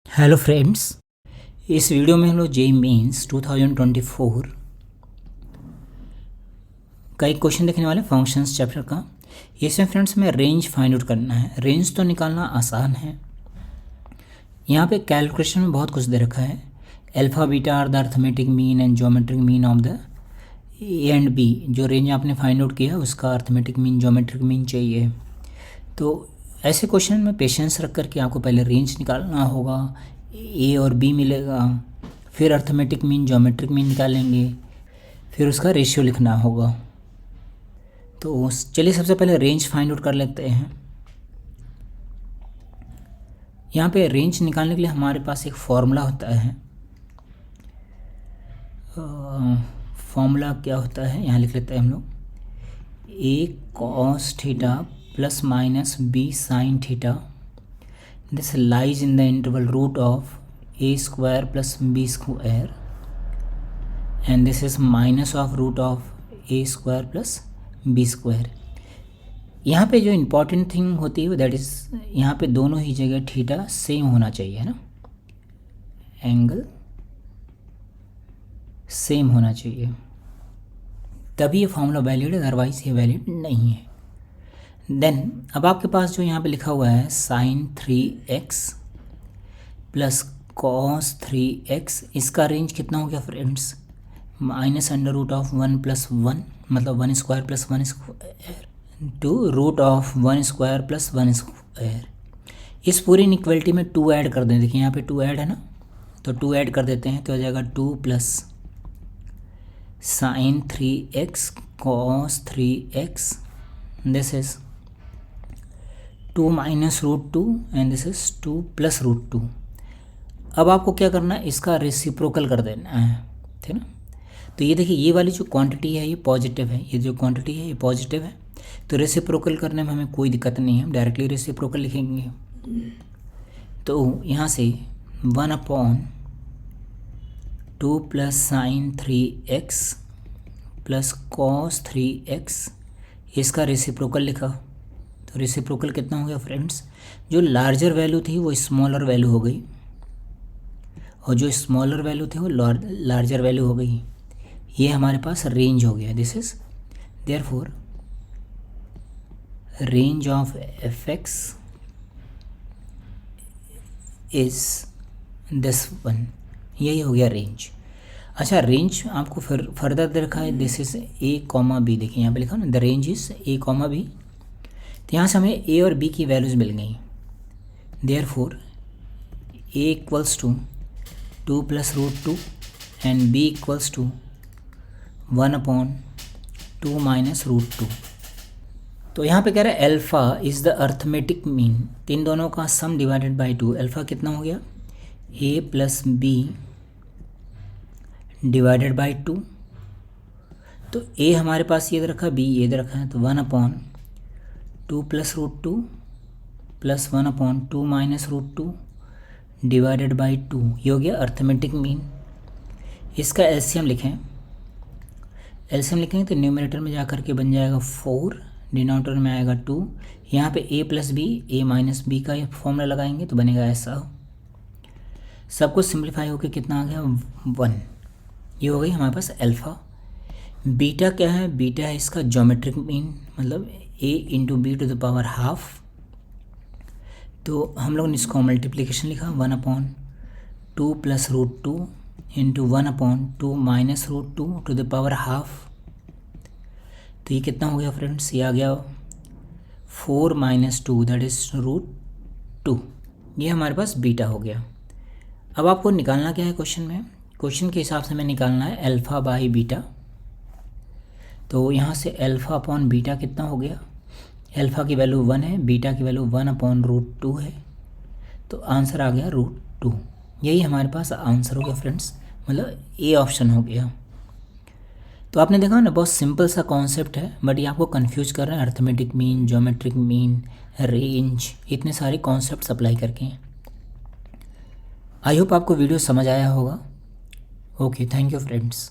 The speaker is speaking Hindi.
हेलो फ्रेंड्स, इस वीडियो में हम लोग जेईई मेंस 2024 का एक क्वेश्चन देखने वाले फंक्शंस चैप्टर का। इसमें फ्रेंड्स में रेंज फाइंड आउट करना है। रेंज तो निकालना आसान है। यहाँ पे कैलकुलेशन में बहुत कुछ दे रखा है। Alpha beta are the arithmetic mean and geometric mean of the A and B. जो रेंज आपने फाइंड आउट किया उसका अर्थमेटिक मीन ज्योमेट्रिक मीन चाहिए। तो ऐसे क्वेश्चन में पेशेंस रख कर के आपको पहले रेंज निकालना होगा। ए और बी मिलेगा, फिर अर्थमेटिक मीन ज्योमेट्रिक मीन निकालेंगे, फिर उसका रेशियो लिखना होगा। तो चलिए सबसे पहले रेंज फाइंड आउट कर लेते हैं। यहाँ पे रेंज निकालने के लिए हमारे पास एक फॉर्मूला होता है। फॉर्मूला क्या होता है यहाँ लिख लेते हैं हम लोग। A cos theta plus minus b sine theta, this lies in the interval root of a square plus b square, and this is minus of root of a square plus b square. यहाँ पे जो इम्पॉर्टेंट थिंग होती है दैट इज यहाँ पे दोनों ही जगह थीटा सेम होना चाहिए, है ना, एंगल सेम होना चाहिए, तभी ये फॉर्मूला वैलिड है, अदरवाइज ये वैलिड नहीं है। देन अब आपके पास जो यहाँ पे लिखा हुआ है sign 3x plus cos 3x, इसका रेंज कितना हो गया friends, minus under root of 1 plus 1 मतलब 1 square plus 1 square to root of 1 square plus 1 square. इस पूरी इनइक्वालिटी में 2 ऐड कर दें। देखिए यहाँ पे 2 ऐड है ना, तो 2 ऐड कर देते हैं तो हो जाएगा 2 plus sine 3x cos 3x, this is 2 minus root 2 and this is 2 plus root 2। अब आपको क्या करना है, इसका रेसिप्रोकल कर देना है, ठीक ना। तो ये देखिए ये वाली जो क्वांटिटी है ये पॉजिटिव है, ये जो क्वांटिटी है ये पॉजिटिव है, तो रेसिप्रोकल करने में हमें कोई दिक्कत नहीं है, हम डायरेक्टली रेसिप्रोकल लिखेंगे। तो यहाँ से 1/2 plus sine 3x plus cos 3x, इसका रेसिप्रोकल लिखा। तो रेसिप्रोकल कितना हो गया फ्रेंड्स, जो लार्जर वैल्यू थी वो स्मॉलर वैल्यू हो गई और जो स्मॉलर वैल्यू थी वो लार्जर वैल्यू हो गई। ये हमारे पास रेंज हो गया। This is therefore range of F x is this one, यही हो गया रेंज। अच्छा, रेंज आपको फिर फर्दर दे रखा है, this is A comma B. देखिए यहाँ पे लिखा ना the range is A comma B. तो यहाँ से हमें ए और बी की वैल्यूज़ मिल गई। Therefore a equals to 2 plus root 2 and b equals to 1/2 minus root 2। तो यहाँ पे कह रहा है alpha is the arithmetic mean, इन दोनों का सम डिवाइडेड बाई 2। अल्फ़ा कितना हो गया, ए प्लस बी डिवाइडेड बाई 2। तो ए हमारे पास ये दे रखा, बी ये दे रखा है, तो 1/2 plus root 2 plus 1/2 minus root 2 divided by 2, ये हो गया अर्थमेटिक मीन। इसका एलसीएम लिखें, एलसीएम लिखेंगे तो न्यूमरेटर में जा कर के बन जाएगा 4, डिनोमिनेटर में आएगा 2। यहाँ पे a plus B A minus B का फॉर्मूला लगाएंगे तो बनेगा ऐसा। सब कुछ सिंप्लीफाई होकर कितना आ गया 1। ये हो गई हमारे पास अल्फ़ा। बीटा क्या है, बीटा है इसका ज्योमेट्रिक मीन, मतलब a into B to the power half. तो हम लोग ने इसको मल्टीप्लिकेशन लिखा 1/2 plus root 2 into 1/2 minus root 2 to the power half. तो ये कितना हो गया फ्रेंड्स, ये आ गया 4 माइनस 2 दैट इज रूट 2। ये हमारे पास बीटा हो गया। अब आपको निकालना क्या है क्वेश्चन में, क्वेश्चन के हिसाब से हमें निकालना है अल्फ़ा बाई बीटा। तो यहाँ से अल्फ़ा अपॉन बीटा कितना हो गया, अल्फ़ा की वैल्यू 1 है, बीटा की वैल्यू 1/√2 है, तो आंसर आ गया √2। यही हमारे पास आंसर हो गया फ्रेंड्स, मतलब ए ऑप्शन हो गया। तो आपने देखा ना बहुत सिंपल सा कॉन्सेप्ट है, बट ये आपको कंफ्यूज कर रहा है arithmetic mean, geometric mean, range, इतने सारे कॉन्सेप्ट्स अप्लाई करके। आई होप आपको वीडियो समझ आया होगा। Okay, thank you friends.